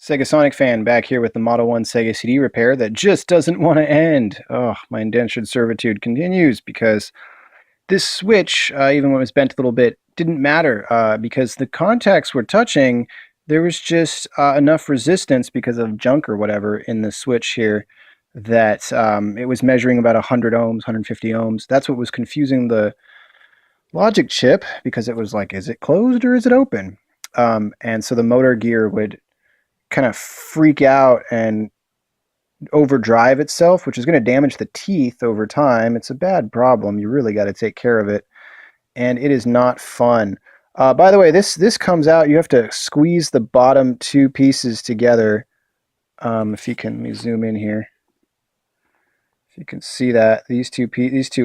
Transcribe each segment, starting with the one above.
Segasonicfan back here with the Model 1 Sega CD repair that just doesn't want to end. Oh, my indentured servitude continues because this switch, even when it was bent a little bit, didn't matter because the contacts were touching. There was just enough resistance because of junk or whatever in the switch here that it was measuring about 100 ohms, 150 ohms. That's what was confusing the logic chip because it was like, is it closed or is it open? And so the motor gear would kind of freak out and overdrive itself, which is going to damage the teeth over time. It's a bad problem. You really got to take care of it, and it is not fun. By the way, this comes out. You have to squeeze the bottom two pieces together. If you can, let me zoom in here. If you can see that these two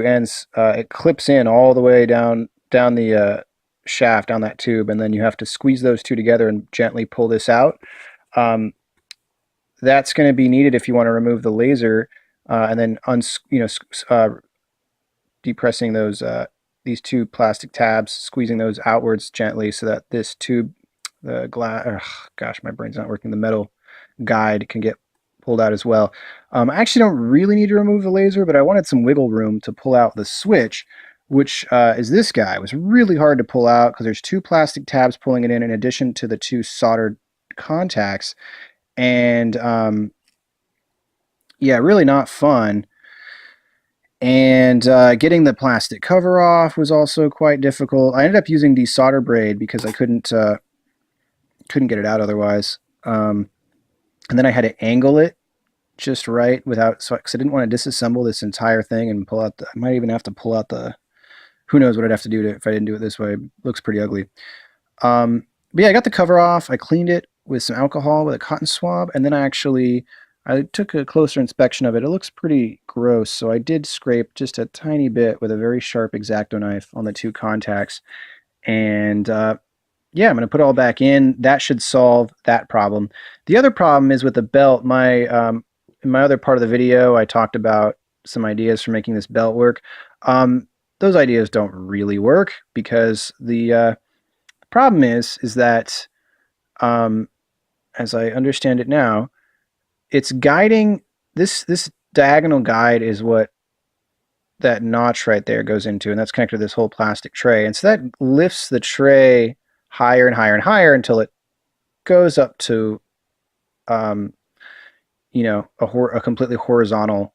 ends, it clips in all the way down the shaft, down that tube, and then you have to squeeze those two together and gently pull this out. That's going to be needed if you want to remove the laser, and then depressing those these two plastic tabs, squeezing those outwards gently so that this tube, the glass, gosh, my brain's not working, the metal guide can get pulled out as well. I actually don't really need to remove the laser, but I wanted some wiggle room to pull out the switch, which is this guy. It was really hard to pull out because there's two plastic tabs pulling it in addition to the two soldered contacts. And yeah, really not fun. And getting the plastic cover off was also quite difficult. I ended up using desolder braid because I couldn't get it out otherwise. And then I had to angle it just right because I didn't want to disassemble this entire thing and pull out I might even have to pull out who knows what I'd have to do if I didn't do it this way. It looks pretty ugly. But yeah, I got the cover off. I cleaned it with some alcohol with a cotton swab, and then I took a closer inspection of it. It looks pretty gross, so I did scrape just a tiny bit with a very sharp X-Acto knife on the two contacts. And yeah, I'm going to put it all back in. That should solve that problem. The other problem is with the belt. In my other part of the video, I talked about some ideas for making this belt work. Those ideas don't really work because the problem is that as I understand it now, it's guiding this diagonal guide is what that notch right there goes into, and that's connected to this whole plastic tray. And so that lifts the tray higher and higher and higher until it goes up to a completely horizontal